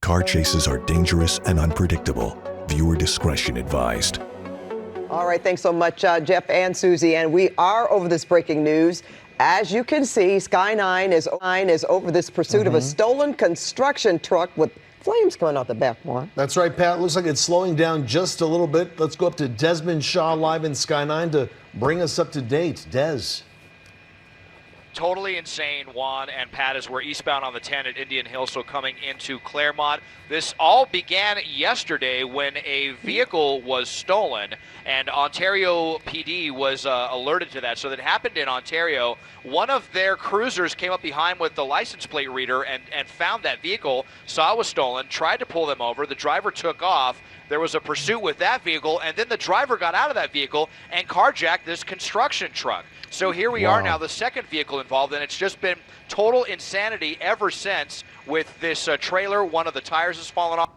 Car chases are dangerous and unpredictable. Viewer discretion advised. All right, thanks so much, Jeff and Susie. And we are over this breaking news. As you can see, Sky 9 is over this pursuit of a stolen construction truck with flames coming out the back, Juan. That's right, Pat. Looks like it's slowing down just a little bit. Let's go up to Desmond Shaw live in Sky 9 to bring us up to date. Des. Totally insane, Juan and Pat, as we're eastbound on the 10 at Indian Hill, so coming into Claremont. This all began yesterday when a vehicle was stolen, and Ontario PD was alerted to that. So that happened in Ontario. One of their cruisers came up behind with the license plate reader and found that vehicle, saw it was stolen, tried to pull them over. The driver took off. There was a pursuit with that vehicle, and then the driver got out of that vehicle and carjacked this construction truck. So here we are now, the second vehicle involved, and it's just been total insanity ever since with this trailer. One of the tires has fallen off.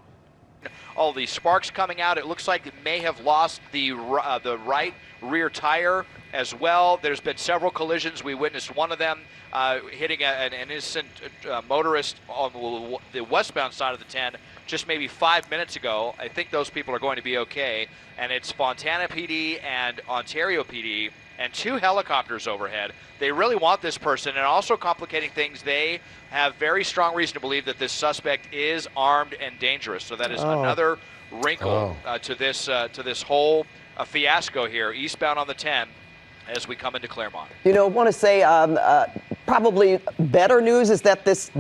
All the sparks coming out. It looks like it may have lost the right rear tire as well. There's been several collisions. We witnessed one of them hitting an innocent motorist on the westbound side of the 10 just maybe 5 minutes ago. I think those people are going to be okay. And it's Fontana PD and Ontario PD and 2 helicopters overhead. They really want this person, and also complicating things, they have very strong reason to believe that this suspect is armed and dangerous. So that is another wrinkle to this whole fiasco here, eastbound on the 10 as we come into Claremont. You know, I want to say probably better news is that this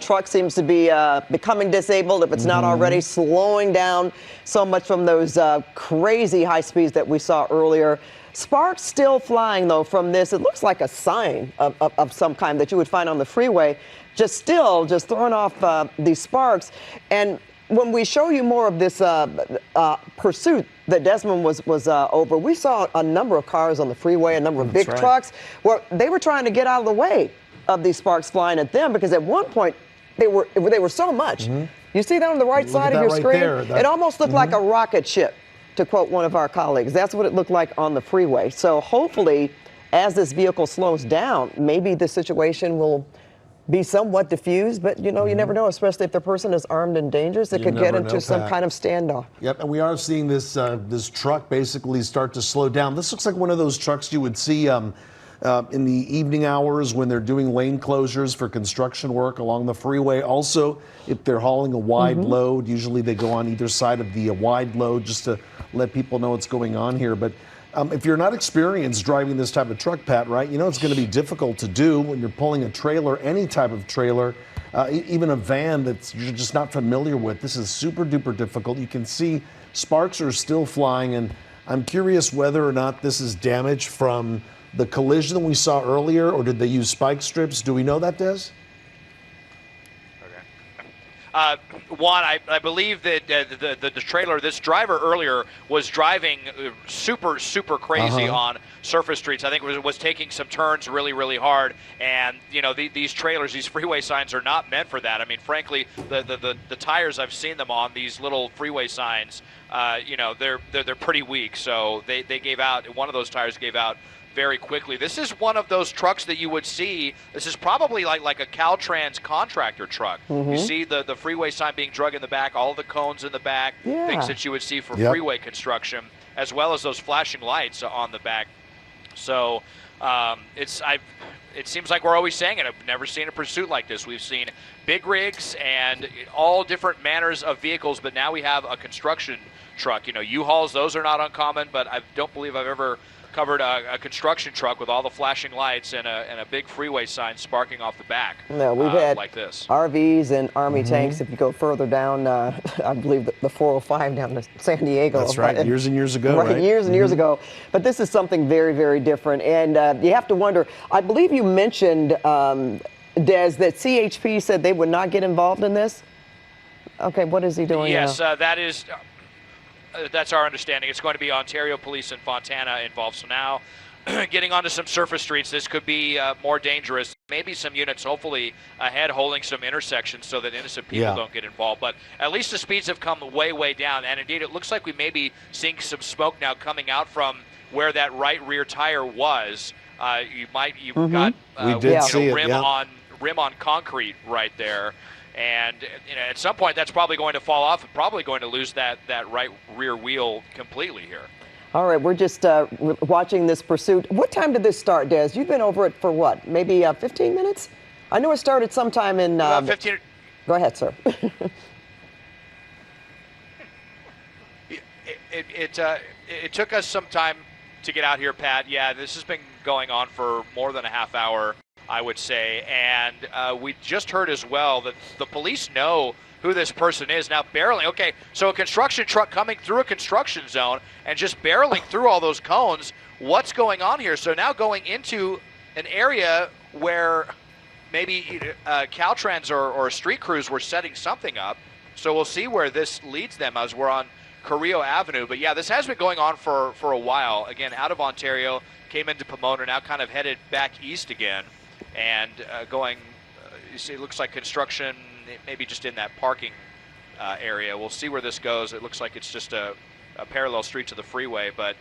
truck seems to be becoming disabled, if it's not already, slowing down so much from those crazy high speeds that we saw earlier. Sparks still flying, though, from this. It looks like a sign of some kind that you would find on the freeway, just throwing off these sparks. And when we show you more of this pursuit that Desmond was over, we saw a number of cars on the freeway, a number of big trucks, where they were trying to get out of the way of these sparks flying at them, because at one point they were so much. You see that on the right side of your screen? It almost looked like a rocket ship, to quote one of our colleagues. That's what it looked like on the freeway. So hopefully, as this vehicle slows down, maybe the situation will be somewhat diffused, but you know, you never know, especially if the person is armed and dangerous. It could get into some kind of standoff. Yep, and we are seeing this this truck basically start to slow down. This looks like one of those trucks you would see in the evening hours when they're doing lane closures for construction work along the freeway. Also, if they're hauling a wide load, usually they go on either side of the wide load just to let people know what's going on here. But if you're not experienced driving this type of truck, Pat, right, you know it's going to be difficult to do when you're pulling a trailer, any type of trailer, even a van that you're just not familiar with. This is super duper difficult. You can see sparks are still flying, and I'm curious whether or not this is damage from the collision that we saw earlier, or did they use spike strips? Do we know that, Des? Juan, I believe that the trailer, this driver earlier was driving super crazy on surface streets. I think was taking some turns really hard, and you know these trailers, these freeway signs are not meant for that. I mean, frankly, the tires I've seen them on, these little freeway signs, you know, they're pretty weak. So they gave out, one of those tires gave out very quickly. This is one of those trucks that you would see. This is probably like a Caltrans contractor truck. You see the freeway sign being drug in the back, all the cones in the back, things that you would see for freeway construction, as well as those flashing lights on the back. So it seems like we're always saying it. I've never seen a pursuit like this. We've seen big rigs and all different manners of vehicles, but now we have a construction truck. You know, U-Hauls, those are not uncommon, but I don't believe I've ever covered a construction truck with all the flashing lights and a big freeway sign sparking off the back. No, we've had like this. RVs and Army tanks. If you go further down, I believe the 405 down to San Diego. That's right, years and years ago, right? Years and years ago. But this is something very different. And you have to wonder, I believe you mentioned, Des, that CHP said they would not get involved in this? Okay, what is he doing now? Yes, that is... that's our understanding. It's going to be Ontario Police and Fontana involved. So now, getting onto some surface streets, this could be more dangerous. Maybe some units, hopefully, ahead holding some intersections so that innocent people don't get involved. But at least the speeds have come way down. And indeed, it looks like we may be seeing some smoke now coming out from where that right rear tire was. You've got we did see it, rim on concrete right there. And at some point, that's probably going to fall off and probably going to lose that right rear wheel completely here. All right, we're just watching this pursuit. What time did this start, Des? You've been over it for what, maybe 15 minutes? I know it started sometime in... About 15... Go ahead, sir. It took us some time to get out here, Pat. Yeah, this has been going on for more than a half hour, I would say. And we just heard as well that the police know who this person is now, barreling. Okay, so a construction truck coming through a construction zone and just barreling through all those cones. What's going on here? So now going into an area where maybe Caltrans or street crews were setting something up. So we'll see where this leads them as we're on Carrillo Avenue. But yeah, this has been going on for a while. Again, out of Ontario, came into Pomona, now kind of headed back east again, and going, you see, it looks like construction, maybe just in that parking area. We'll see where this goes. It looks like it's just a parallel street to the freeway, but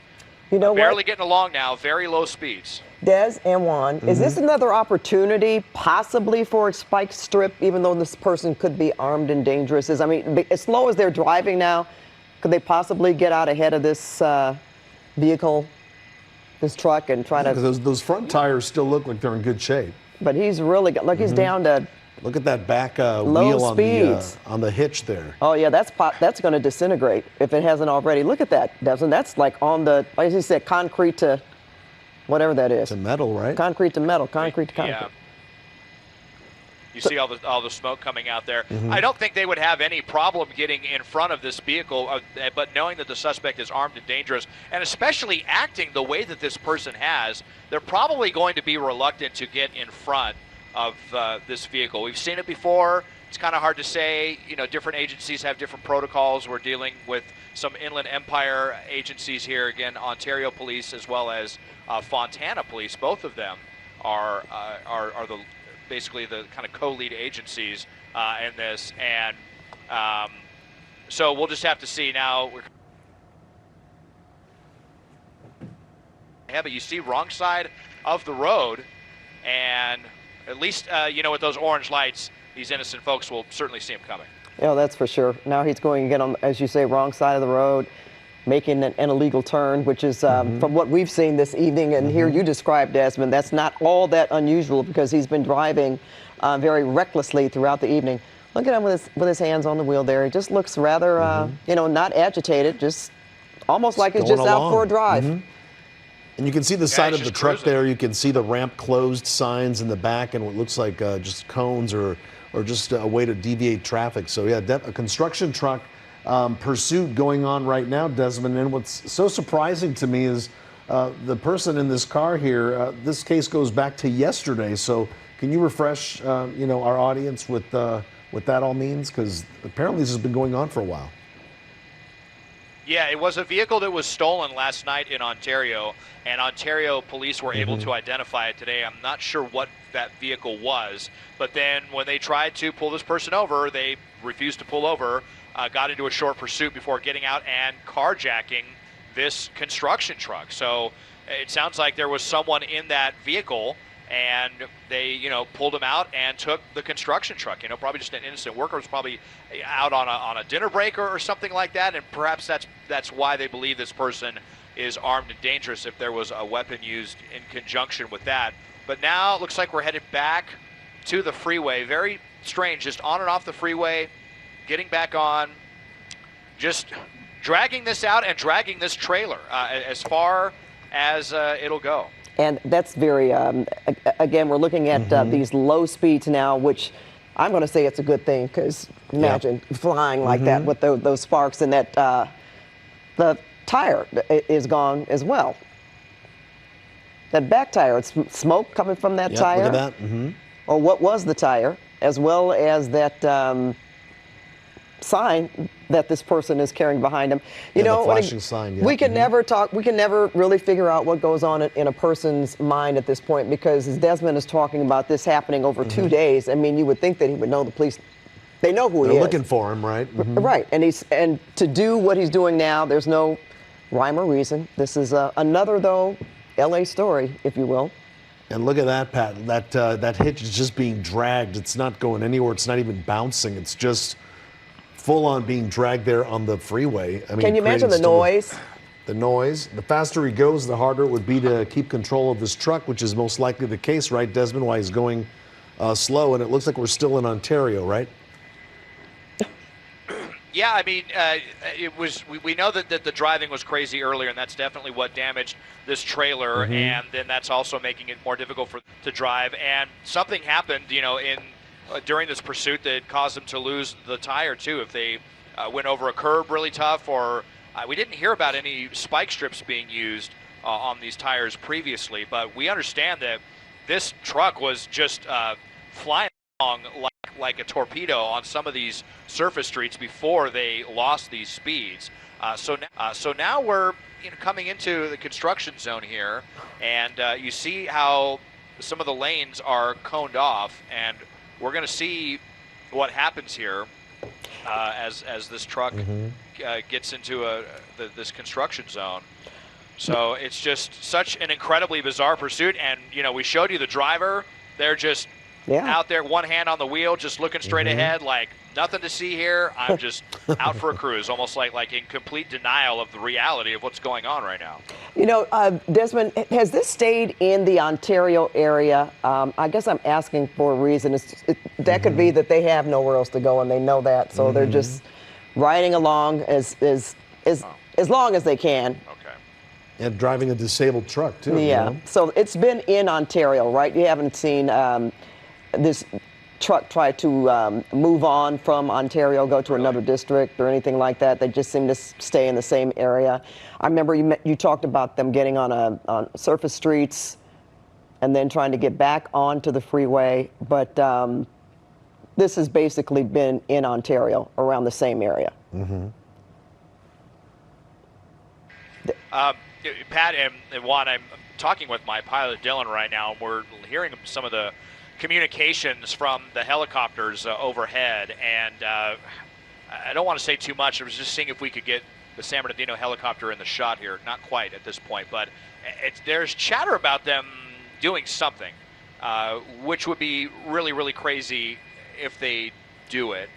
you know barely what? getting along now, very low speeds. Des and Juan, is this another opportunity possibly for a spike strip, even though this person could be armed and dangerous? I mean, as slow as they're driving now, could they possibly get out ahead of this vehicle, this truck, and try to... Those front tires still look like they're in good shape. But he's really got, look, he's down to... Look at that back wheel on the hitch there. Oh yeah, that's going to disintegrate if it hasn't already. Look at that, Desmond. That's like on the, like you said, concrete to whatever that is. To metal, right? Concrete to metal, concrete to concrete. Yeah. You see all the smoke coming out there. I don't think they would have any problem getting in front of this vehicle, but knowing that the suspect is armed and dangerous, and especially acting the way that this person has, they're probably going to be reluctant to get in front of this vehicle. We've seen it before. It's kind of hard to say. You know, different agencies have different protocols. We're dealing with some Inland Empire agencies here. Again, Ontario Police as well as Fontana Police. Both of them are basically the kind of co-lead agencies in this. And so we'll just have to see now. Yeah, but you see wrong side of the road, and at least, with those orange lights, these innocent folks will certainly see him coming. Yeah, that's for sure. Now he's going to get on, as you say, wrong side of the road, making an illegal turn, which is, from what we've seen this evening, and here you described, Desmond, that's not all that unusual because he's been driving very recklessly throughout the evening. Look at him with his hands on the wheel there. He just looks rather, not agitated, just almost like he's just out for a drive. And you can see the side of the truck there. You can see the ramp closed signs in the back and what looks like just cones or just a way to deviate traffic. So, yeah, a construction truck pursuit going on right now, Desmond. And what's so surprising to me is the person in this car here, this case goes back to yesterday. So can you refresh, our audience with what that all means? Because apparently this has been going on for a while. Yeah, it was a vehicle that was stolen last night in Ontario, and Ontario police were able to identify it today. I'm not sure what that vehicle was, but then when they tried to pull this person over, they refused to pull over, got into a short pursuit before getting out and carjacking this construction truck. So it sounds like there was someone in that vehicle, and they, pulled him out and took the construction truck. Probably just an innocent worker was probably out on a dinner break or something like that, and perhaps that's why they believe this person is armed and dangerous if there was a weapon used in conjunction with that. But now it looks like we're headed back to the freeway. Very strange, just on and off the freeway, getting back on, just dragging this out and dragging this trailer as far as it'll go. And that's very, again, we're looking at these low speeds now, which I'm going to say it's a good thing because imagine flying like that with those sparks, and that the tire is gone as well. That back tire, it's smoke coming from that tire. Look at that. Or what was the tire, as well as that sign that this person is carrying behind him. The flashing sign. We can never talk. We can never really figure out what goes on in a person's mind at this point, because as Desmond is talking about this happening over 2 days, I mean, you would think that he would know. The police, they know who he is. They're looking for him, right? Right, and to do what he's doing now, there's no rhyme or reason. This is another, though, LA story, if you will. And look at that, Pat. That hitch is just being dragged. It's not going anywhere. It's not even bouncing. It's just full on being dragged there on the freeway. I mean, Can you imagine the creating noise? The noise. The faster he goes, the harder it would be to keep control of this truck, which is most likely the case, right, Desmond? Why he's going slow, and it looks like we're still in Ontario, right? Yeah, I mean, it was. We know that the driving was crazy earlier, and that's definitely what damaged this trailer. And then that's also making it more difficult to drive. And something happened, you know, during this pursuit that caused them to lose the tire too. If they went over a curb really tough, or we didn't hear about any spike strips being used on these tires previously, but we understand that this truck was just flying along like a torpedo on some of these surface streets before they lost these speeds. So now we're coming into the construction zone here, and you see how some of the lanes are coned off, and we're going to see what happens here as this truck gets into this construction zone. So it's just such an incredibly bizarre pursuit, and we showed you the driver. They're just out there, one hand on the wheel, just looking straight ahead, like nothing to see here. I'm just out for a cruise, almost like in complete denial of the reality of what's going on right now. Desmond, has this stayed in the Ontario area? I guess I'm asking for a reason. That could be that they have nowhere else to go, and they know that, so they're just riding along as long as they can. Okay. And driving a disabled truck too. Yeah. So it's been in Ontario, right? You haven't seen this truck try to move on from Ontario, go to another district or anything like that. They just seem to stay in the same area. I remember you talked about them getting on surface streets and then trying to get back onto the freeway, but this has basically been in Ontario, around the same area. Pat and Juan, I'm talking with my pilot Dylan right now, and we're hearing some of the communications from the helicopters overhead, and I don't want to say too much. I was just seeing if we could get the San Bernardino helicopter in the shot here. Not quite at this point, but there's chatter about them doing something, which would be really, really crazy if they do it.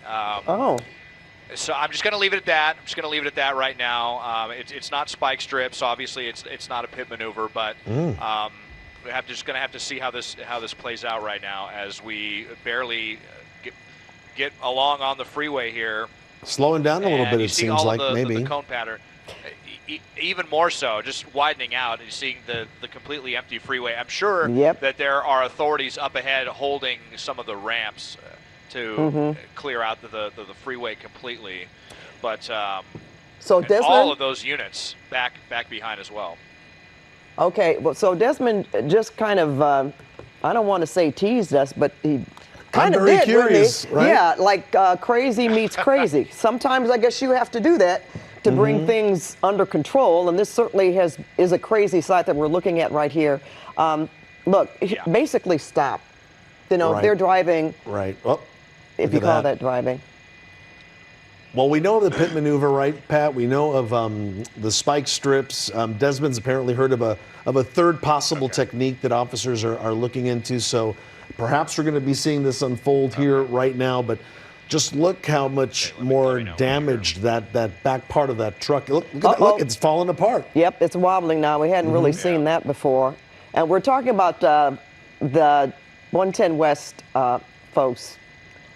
So I'm just going to leave it at that. I'm just going to leave it at that right now. It's not spike strips. Obviously, it's not a pit maneuver, but we're just going to have to see how this plays out right now as we barely get along on the freeway here. Slowing down a little bit, it seems like, maybe. The cone pattern, even more so, just widening out and seeing the completely empty freeway. I'm sure that there are authorities up ahead holding some of the ramps to clear out the freeway completely, but so Desmond, all of those units back behind as well. Okay, well, so Desmond just kind of, I don't want to say teased us, but he kind of did, curious, didn't he? right? Yeah, like crazy meets crazy. Sometimes I guess you have to do that to bring things under control, and this certainly is a crazy sight that we're looking at right here. Look, basically stop. They're driving. Right. Well, if you call that driving. Well, we know of the pit maneuver, right, Pat? We know of the spike strips. Desmond's apparently heard of a third possible technique that officers are looking into. So perhaps we're going to be seeing this unfold here right now. But just look how much more damaged that back part of that truck. Look, look, it's falling apart. Yep, it's wobbling now. We hadn't really seen that before. And we're talking about the 110 West folks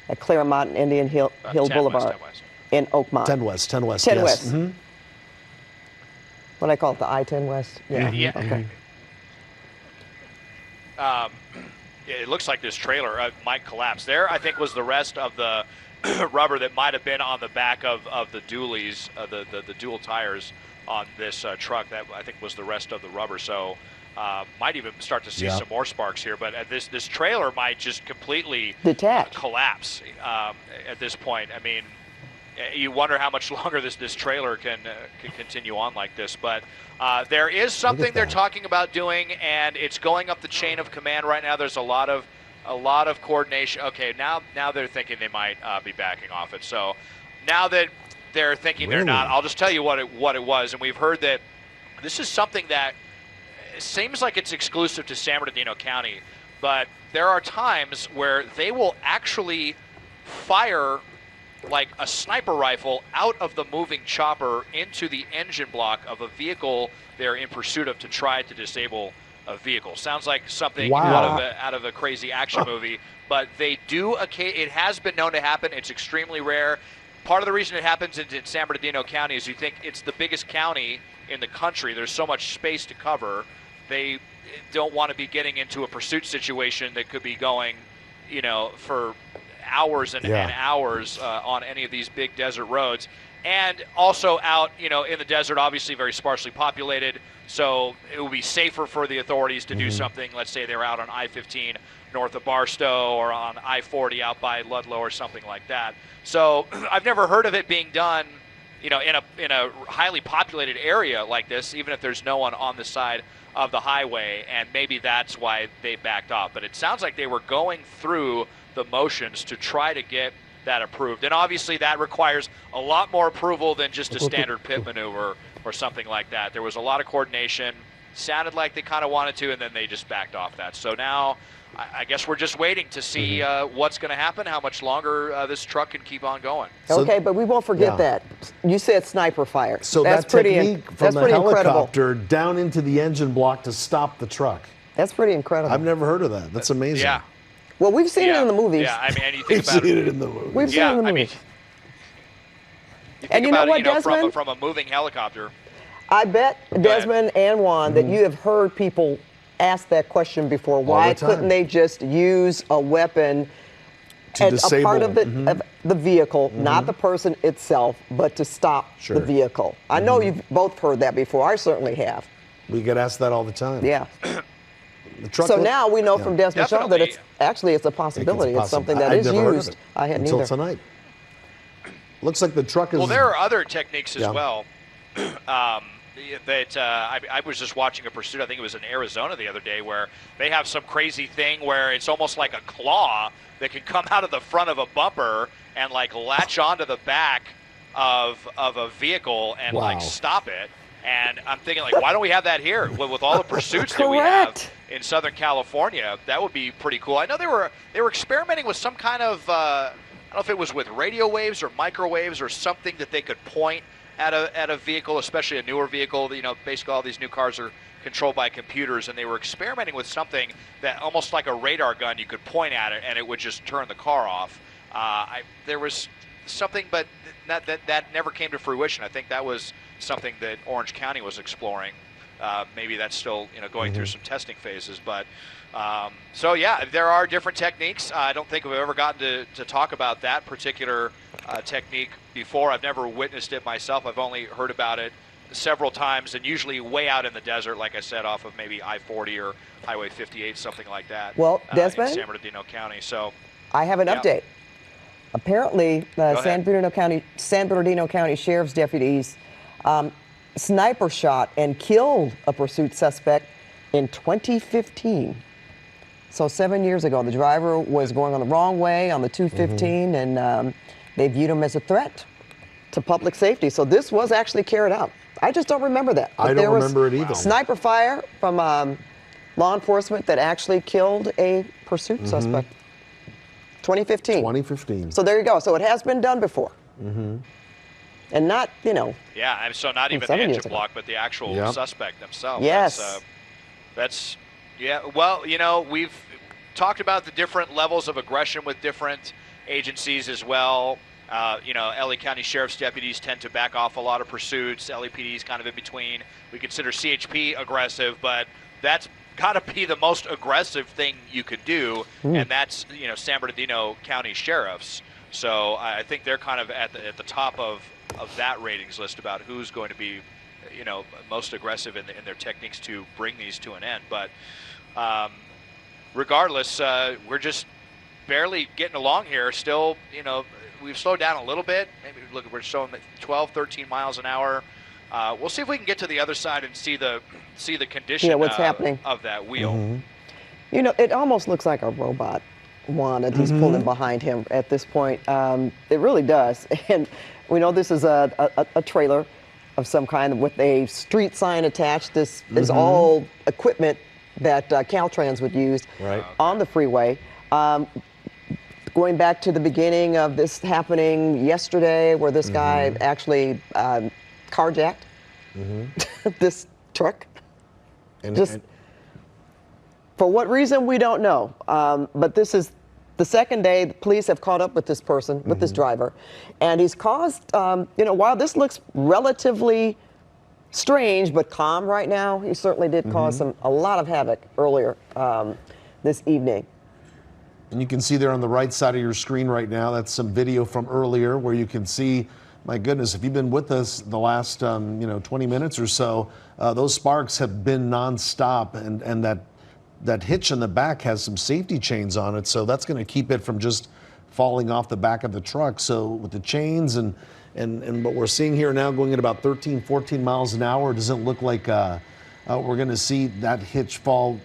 at Claremont and Indian Hill Boulevard. 10 West. In Oakmont. 10 West, 10 West, 10 yes. West. What I call it, the I-10 West? Yeah. Okay. It looks like this trailer might collapse. There, I think, was the rest of the rubber that might have been on the back of the dualies, the dual tires on this truck. That, I think, was the rest of the rubber. So might even start to see some more sparks here. But this trailer might just completely detach, collapse at this point. I mean, you wonder how much longer this trailer can continue on like this. But there is something they're talking about doing, and it's going up the chain of command right now. There's a lot of coordination. Okay, now they're thinking they might be backing off it. So now that they're thinking they're not, I'll just tell you what it was. And we've heard that this is something that it seems like it's exclusive to San Bernardino County, but there are times where they will actually fire like a sniper rifle out of the moving chopper into the engine block of a vehicle they're in pursuit of to try to disable a vehicle. Sounds like something out of a crazy action movie, but they do. It has been known to happen. It's extremely rare. Part of the reason it happens in San Bernardino County is you think it's the biggest county in the country. There's so much space to cover. They don't want to be getting into a pursuit situation that could be going, for hours and hours on any of these big desert roads. And also out, in the desert, obviously very sparsely populated, so it would be safer for the authorities to do something. Let's say they're out on I-15 north of Barstow or on I-40 out by Ludlow or something like that. So I've never heard of it being done, in a highly populated area like this, even if there's no one on the side of the highway, and maybe that's why they backed off. But it sounds like they were going through the motions to try to get that approved. And obviously that requires a lot more approval than just a standard pit maneuver or something like that. There was a lot of coordination. Sounded like they kind of wanted to, and then they just backed off that. So now I guess we're just waiting to see what's going to happen, how much longer this truck can keep on going. Okay, but we won't forget that. You said sniper fire. So that's that pretty technique from the helicopter down into the engine block to stop the truck. That's pretty incredible. I've never heard of that. That's amazing. Yeah. Well, we've seen it in the movies. Yeah, I mean, and you think about it in the movies. We've seen it in the movies. You think about it, Desmond? From a moving helicopter. I bet, Desmond and Juan, that you have heard people ask that question before. Why couldn't they just use a weapon as a part of the vehicle, not the person itself, but to stop the vehicle? I know you've both heard that before. I certainly have. We get asked that all the time. Yeah. So now we know from Desmond Shaw that it's a possibility. It's something that is used. I hadn't until either. Tonight. Looks like the truck is. Well, there are other techniques as well. I was just watching a pursuit. I think it was in Arizona the other day, where they have some crazy thing where it's almost like a claw that can come out of the front of a bumper and like latch onto the back of a vehicle and like stop it. And I'm thinking, like, why don't we have that here with all the pursuits that we have in Southern California? That would be pretty cool. I know they were experimenting with some kind of I don't know if it was with radio waves or microwaves or something that they could point at a vehicle, especially a newer vehicle. Basically all these new cars are controlled by computers, and they were experimenting with something that almost like a radar gun. You could point at it and it would just turn the car off. There was something, but that never came to fruition. I think that was something that Orange County was exploring. Maybe that's still going through some testing phases, but so yeah, there are different techniques. I don't think we've ever gotten to talk about that particular technique before. I've never witnessed it myself. I've only heard about it several times, and usually way out in the desert, like I said, off of maybe I-40 or Highway 58, something like that. Well, Desmond, in San Bernardino County. So I have an update. Apparently, San Bernardino County Sheriff's deputies sniper shot and killed a pursuit suspect in 2015. So 7 years ago, the driver was going on the wrong way on the 215, and they viewed him as a threat to public safety. So this was actually carried out. I just don't remember that. But I don't remember it either. Sniper fire from law enforcement that actually killed a pursuit suspect. 2015. 2015. So there you go. So it has been done before. And not, Yeah, and so not even the engine block, but the actual suspect themselves. Yes. Well, we've talked about the different levels of aggression with different agencies as well. LA County Sheriff's deputies tend to back off a lot of pursuits. LAPD is kind of in between. We consider CHP aggressive, but that's got to be the most aggressive thing you could do, and that's San Bernardino County Sheriffs. So I think they're kind of at the top of that ratings list about who's going to be most aggressive in their techniques to bring these to an end. But regardless, we're just barely getting along here. Still, we've slowed down a little bit. Maybe we're showing 12, 13 miles an hour. We'll see if we can get to the other side and see the condition what's happening of that wheel. It almost looks like a robot, Juan, that he's pulling behind him at this point. It really does. And we know this is a trailer of some kind with a street sign attached. This is all equipment that Caltrans would use on the freeway. Going back to the beginning of this happening yesterday, where this guy actually carjacked this truck. And for what reason, we don't know. But this is the second day the police have caught up with this person, with this driver. And he's caused, while this looks relatively strange but calm right now, he certainly did cause a lot of havoc earlier this evening. And you can see there on the right side of your screen right now, that's some video from earlier where you can see, my goodness, if you've been with us the last 20 minutes or so, those sparks have been nonstop, and that hitch in the back has some safety chains on it, so that's going to keep it from just falling off the back of the truck. So with the chains and what we're seeing here now going at about 13, 14 miles an hour, it doesn't look like we're going to see that hitch fall,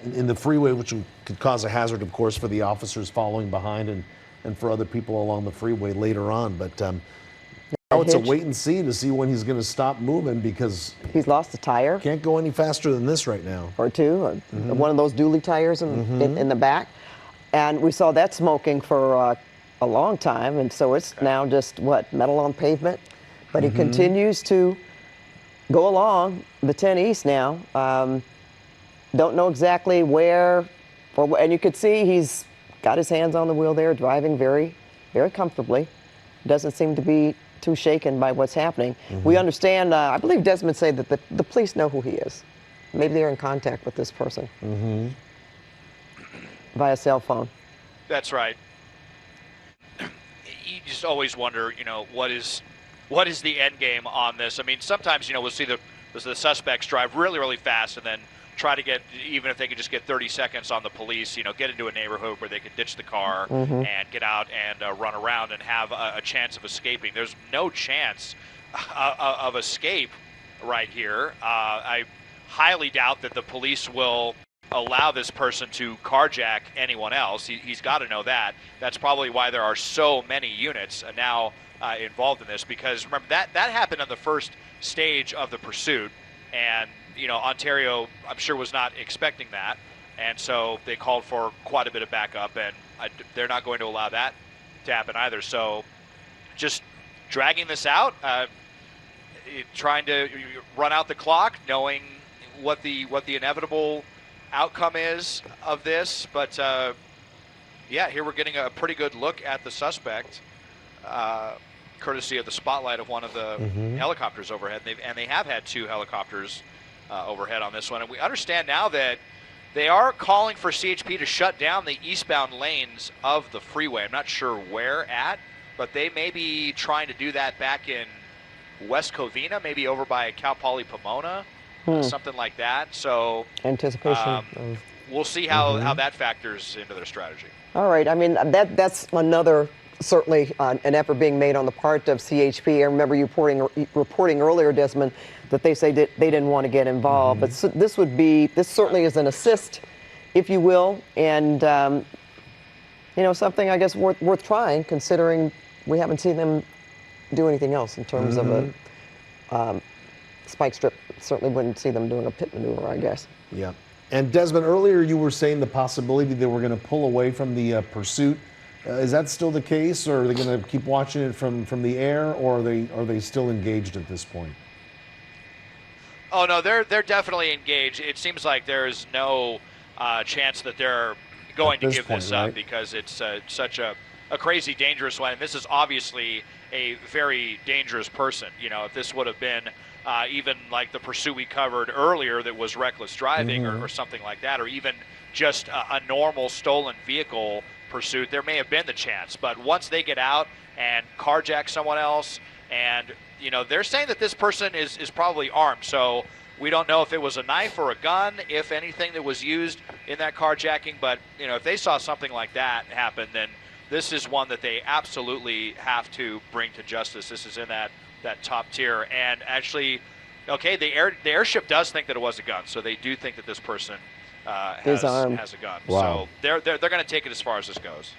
in the freeway, which could cause a hazard, of course, for the officers following behind and for other people along the freeway later on. But now it's a wait and see to see when he's going to stop moving, because he's lost a tire. Can't go any faster than this right now. Or two, or one of those dually tires in the back. And we saw that smoking for a long time, and so it's now just, metal on pavement. But he continues to go along the 10 East now. Don't know exactly where, and you could see he's got his hands on the wheel there, driving very, very comfortably. Doesn't seem to be too shaken by what's happening. We understand, I believe Desmond said that the police know who he is. Maybe they're in contact with this person via cell phone. That's right. You just always wonder, what is the end game on this? I mean, sometimes, we'll see the suspects drive really, really fast and then try to get, even if they can just get 30 seconds on the police, get into a neighborhood where they can ditch the car and get out and run around and have a chance of escaping. There's no chance of escape right here. I highly doubt that the police will allow this person to carjack anyone else. He's got to know that. That's probably why there are so many units now involved in this, because remember, that happened on the first stage of the pursuit, and Ontario, I'm sure, was not expecting that, and so they called for quite a bit of backup, and they're not going to allow that to happen either. So just dragging this out, trying to run out the clock, knowing what the inevitable outcome is of this. But here we're getting a pretty good look at the suspect, courtesy of the spotlight of one of the helicopters overhead. And they have had two helicopters overhead on this one. And we understand now that they are calling for CHP to shut down the eastbound lanes of the freeway. I'm not sure where at, but they may be trying to do that back in West Covina, maybe over by Cal Poly Pomona, something like that. So anticipation. We'll see how that factors into their strategy. All right. I mean, that's another, certainly an effort being made on the part of CHP. I remember you reporting earlier, Desmond, that they say that they didn't want to get involved. But this certainly is an assist, if you will, and something I guess worth trying, considering we haven't seen them do anything else in terms of a spike strip. Certainly wouldn't see them doing a pit maneuver, I guess. Yeah. And Desmond, earlier you were saying the possibility they were going to pull away from the pursuit. Is that still the case, or are they going to keep watching it from the air, or are they still engaged at this point? Oh no, they're definitely engaged. It seems like there's no chance that they're going to give this up, because it's such a crazy, dangerous one. And this is obviously a very dangerous person. If this would have been even like the pursuit we covered earlier that was reckless driving or something like that, or even just a normal stolen vehicle pursuit, there may have been the chance. But once they get out and carjack someone else, and they're saying that this person is probably armed, so we don't know if it was a knife or a gun, if anything, that was used in that carjacking. But if they saw something like that happen, then this is one that they absolutely have to bring to justice. This is in that top tier. And actually, okay, the airship does think that it was a gun, so they do think that this person has a gun. Wow. So they're going to take it as far as this goes.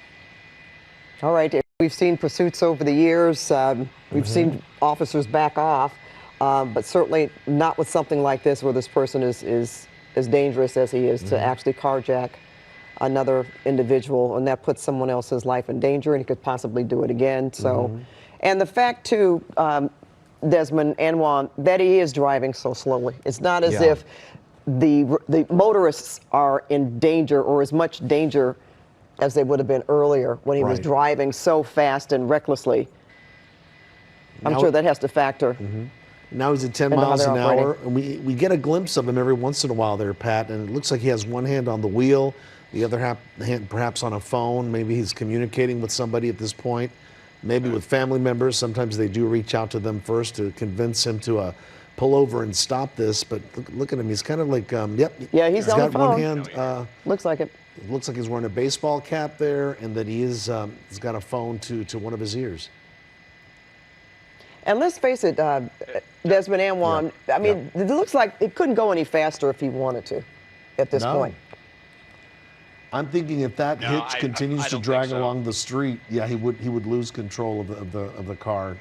All right. We've seen pursuits over the years. We've seen officers back off. but certainly not with something like this where this person is as dangerous as he is to actually carjack another individual, and that puts someone else's life in danger, and he could possibly do it again. So, and the fact too, Desmond and Juan, that he is driving so slowly. It's not as if the motorists are in danger or as much danger as they would have been earlier when he was driving so fast and recklessly. I'm sure that has to factor. Now he's at 10 miles an hour, and we get a glimpse of him every once in a while there, Pat, and it looks like he has one hand on the wheel, the other hand perhaps on a phone. Maybe he's communicating with somebody at this point, maybe with family members. Sometimes they do reach out to them first to convince him to pull over and stop this, but look at him. He's kind of like, yeah, he's on got the phone. one hand. Looks like it. It looks like he's wearing a baseball cap there, and that he's got a phone to one of his ears. And let's face it, Desmond and Juan, I mean, it looks like it couldn't go any faster if he wanted to at this point. I'm thinking if that hitch continues to drag along the street, yeah, he would lose control of the car.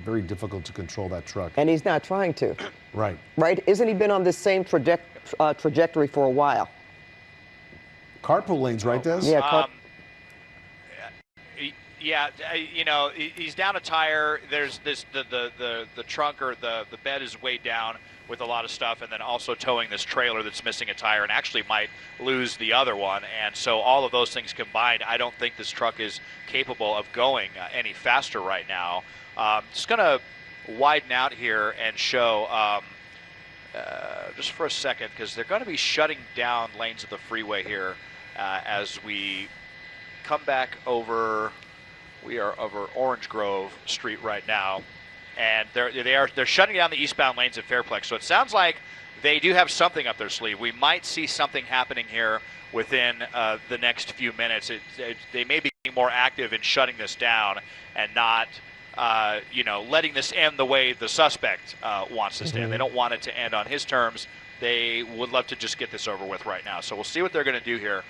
Very difficult to control that truck. And he's not trying to. Right. Right? Isn't he been on this same trajectory for a while? Carpool lanes, right, Des? Yeah. Yeah, you know, he's down a tire. There's the trunk or the bed is weighed down with a lot of stuff, and then also towing this trailer that's missing a tire and actually might lose the other one. And so all of those things combined, I don't think this truck is capable of going any faster right now. Just going to widen out here and show just for a second, because they're going to be shutting down lanes of the freeway here as we come back over. We are over Orange Grove Street right now, and they're shutting down the eastbound lanes at Fairplex. So it sounds like they do have something up their sleeve. We might see something happening here within the next few minutes. They may be more active in shutting this down and not, letting this end the way the suspect wants this to end. They don't want it to end on his terms. They would love to just get this over with right now. So we'll see what they're going to do here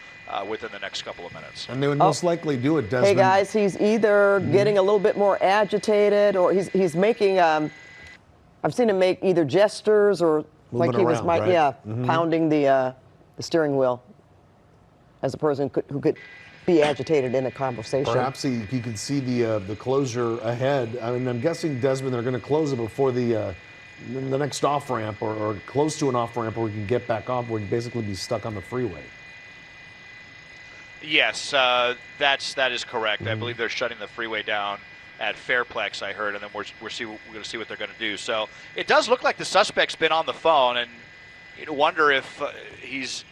within the next couple of minutes. And they would most likely do it, Desmond. Hey, guys, he's either getting a little bit more agitated or he's making, I've seen him make either gestures or moving like he was, around, pounding the steering wheel as a person who could be agitated in a conversation. Perhaps he could see the closure ahead. I mean, I'm guessing, Desmond, they're going to close it before the next off-ramp or close to an off-ramp where we can get back off, where you basically be stuck on the freeway. Yes, that is correct. I believe they're shutting the freeway down at Fairplex, I heard, and then we're going to see what they're going to do. So it does look like the suspect's been on the phone, and you wonder if he's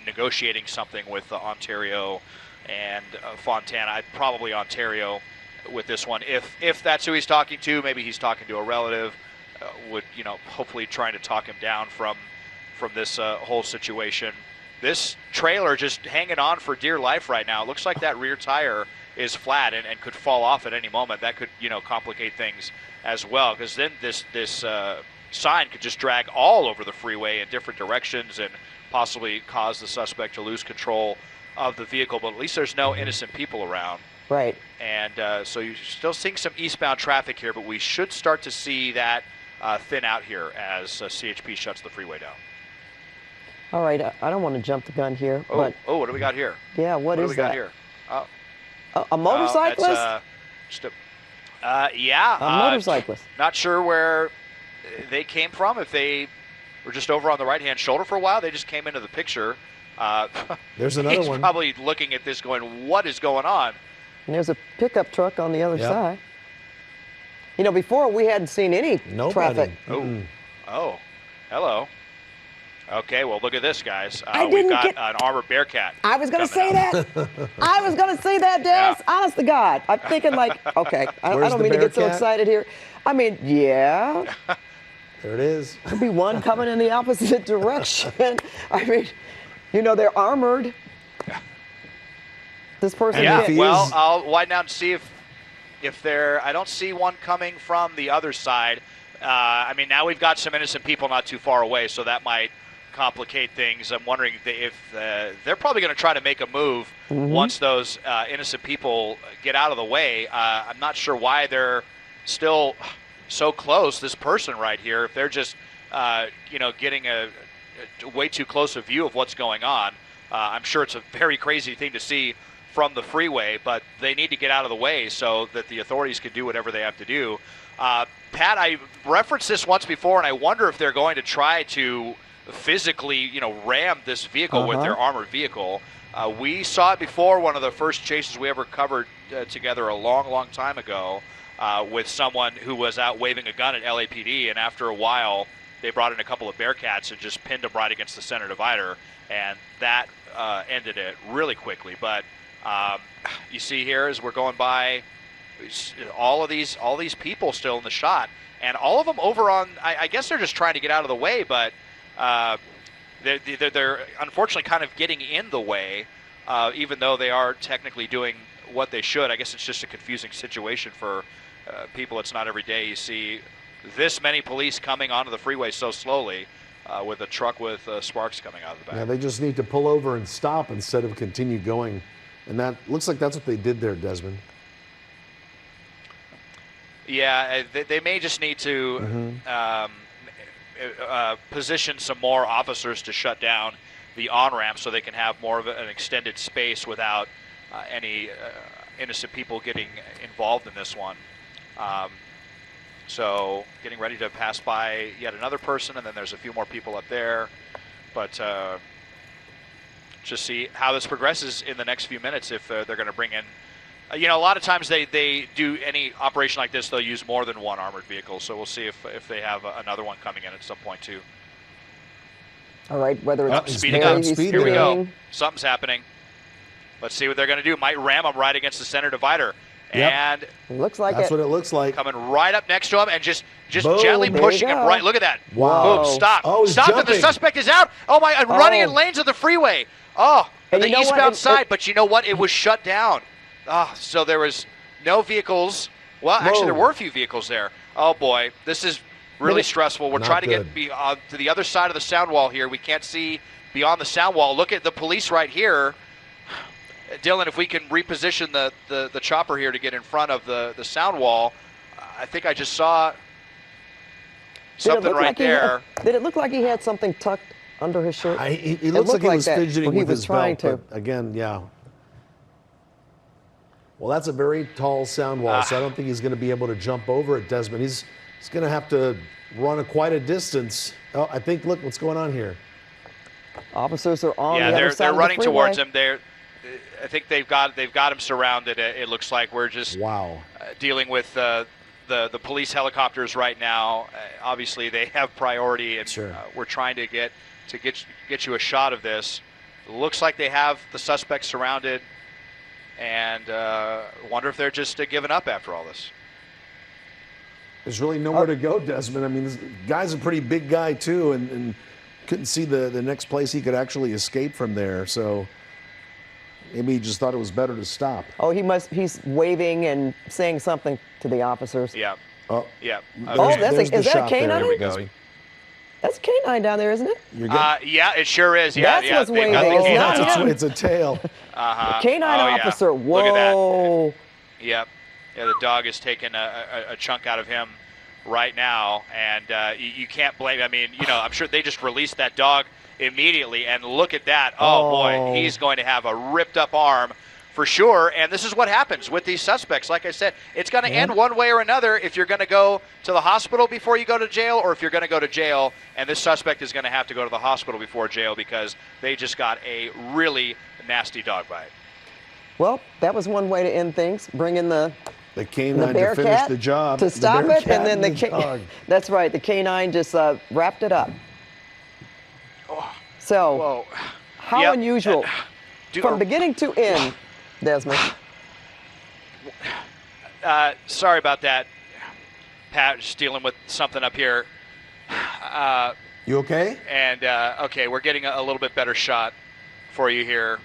negotiating something with Ontario and Fontana. Probably Ontario with this one. If that's who he's talking to, maybe he's talking to a relative. Hopefully trying to talk him down from this whole situation. This trailer just hanging on for dear life right now. It looks like that rear tire is flat and could fall off at any moment. That could, complicate things as well, because then this sign could just drag all over the freeway in different directions and possibly cause the suspect to lose control of the vehicle. But at least there's no innocent people around. Right. And so you're still seeing some eastbound traffic here, but we should start to see that thin out here as CHP shuts the freeway down. All right, I don't want to jump the gun here, but what do we got here? Yeah, what is do we got that? here? A motorcyclist? A motorcyclist. Not sure where they came from. If they were just over on the right-hand shoulder for a while, they just came into the picture. There's another he's one. Probably looking at this going, what is going on? And there's a pickup truck on the other side. Before we hadn't seen any traffic. Oh, hello. Okay, well, look at this, guys. I We've didn't got get- an armored Bearcat. I was going to say that. I was going to say that, Des. Yeah. Honest to God. I'm thinking okay, I Where's don't the mean to get so Bearcat? excited here. I mean, yeah. There it is. Could be one coming in the opposite direction. I mean, they're armored. This person Yeah, can't- well, I'll widen out and see if they're. I don't see one coming from the other side. I mean, now we've got some innocent people not too far away, so that might complicate things. I'm wondering if they're probably going to try to make a move once those innocent people get out of the way. I'm not sure why they're still so close, this person right here, if they're just, getting a way too close a view of what's going on, I'm sure it's a very crazy thing to see from the freeway, but they need to get out of the way so that the authorities can do whatever they have to do. Pat, I referenced this once before, and I wonder if they're going to try to physically, ram this vehicle with their armored vehicle. We saw it before, one of the first chases we ever covered together a long, long time ago with someone who was out waving a gun at LAPD, and after a while, they brought in a couple of Bearcats and just pinned them right against the center divider, and that ended it really quickly. But you see here as we're going by, all these people still in the shot, and all of them over on, I guess they're just trying to get out of the way, but they're unfortunately kind of getting in the way, even though they are technically doing what they should. I guess it's just a confusing situation for people. It's not every day you see this many police coming onto the freeway so slowly with a truck with sparks coming out of the back. Yeah, they just need to pull over and stop instead of continue going. And that looks like that's what they did there, Desmond. Yeah, they may just need to position some more officers to shut down the on-ramp so they can have more of an extended space without any innocent people getting involved in this one. So getting ready to pass by yet another person, and then there's a few more people up there. But just see how this progresses in the next few minutes if they're going to bring in. A lot of times they do any operation like this, they'll use more than one armored vehicle. So we'll see if they have another one coming in at some point too. All right, whether it's speeding up. Here we go. Something's happening. Let's see what they're going to do. Might ram them right against the center divider. Yep. And looks like that's what it looks like. Coming right up next to him and just Boom. gently pushing him right. Look at that. Wow. Boom, stop. Oh, he's stop jumping. And the suspect is out. Oh, my, and running in lanes of the freeway. Oh, And the you know what? eastbound side, but you know what? It was shut down. So there was no vehicles. Well, actually, there were a few vehicles there. Oh, boy. This is really stressful. We're trying to get to the other side of the sound wall here. We can't see beyond the sound wall. Look at the police right here. Dylan, if we can reposition the chopper here to get in front of the sound wall, I think I just saw something right there. Did it look like he had something tucked under his shirt? He looks like he was fidgeting with his belt, to. but again, yeah. Well, that's a very tall sound wall, so I don't think he's going to be able to jump over it, Desmond. He's going to have to run quite a distance. Oh, I think, look what's going on here. Officers are on the other side they're of the running freeway. towards him. I think they've got him surrounded. It looks like we're just dealing with the police helicopters right now. Obviously, they have priority, and we're trying to get you a shot of this. It looks like they have the suspect surrounded, and wonder if they're just giving up after all this. There's really nowhere to go, Desmond. I mean, this guy's a pretty big guy too, and couldn't see the next place he could actually escape from there. So maybe he just thought it was better to stop. Oh, he's waving and saying something to the officers. Yeah. Oh, yeah. Is that a canine? There we go. That's a canine down there, isn't it? Yeah, it sure is. Yeah, That's what's waving. It's a tail. Canine officer. Yeah. Whoa. Look at that. Yep. Yeah, the dog is taking a chunk out of him right now, and you can't blame. I mean, I'm sure they just released that dog immediately, and look at that. Oh boy, he's going to have a ripped up arm for sure. And this is what happens with these suspects. Like I said, it's going to end one way or another if you're going to go to the hospital before you go to jail, or if you're going to go to jail, and this suspect is going to have to go to the hospital before jail because they just got a really nasty dog bite. Well, that was one way to end things. Bring in the canine to finish the job. To stop it, and then the dog. That's right. The canine just wrapped it up. So, how unusual. From beginning to end, Desmond. Sorry about that, Pat. Just dealing with something up here. You okay? And okay, we're getting a little bit better shot for you here.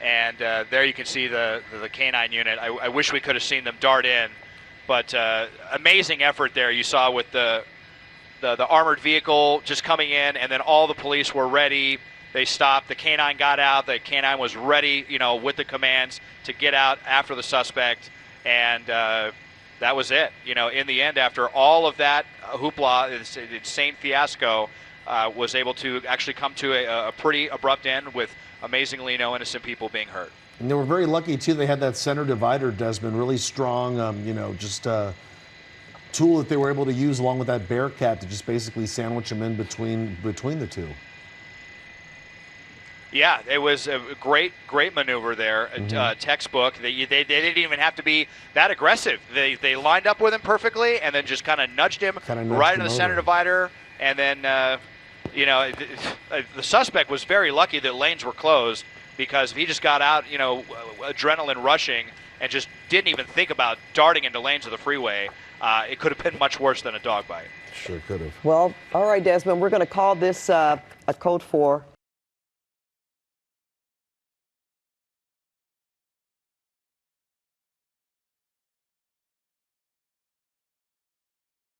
And there you can see the canine unit. I wish we could have seen them dart in, but amazing effort there. You saw with the armored vehicle just coming in, and then all the police were ready. They stopped. The canine got out. The canine was ready, with the commands to get out after the suspect. And that was it. You know, in the end, after all of that hoopla, this insane fiasco, was able to actually come to a pretty abrupt end with amazingly no innocent people being hurt. And they were very lucky, too. They had that center divider, Desmond, really strong, just tool that they were able to use along with that Bearcat to just basically sandwich them in between the two. Yeah, it was a great maneuver there. Textbook. They didn't even have to be that aggressive. They lined up with him perfectly and then just kind of nudged him right in the center divider. And then, the suspect was very lucky that lanes were closed, because if he just got out, adrenaline rushing and just didn't even think about darting into lanes of the freeway, it could have been much worse than a dog bite. Sure could have. Well, all right, Desmond, we're going to call this a code 4.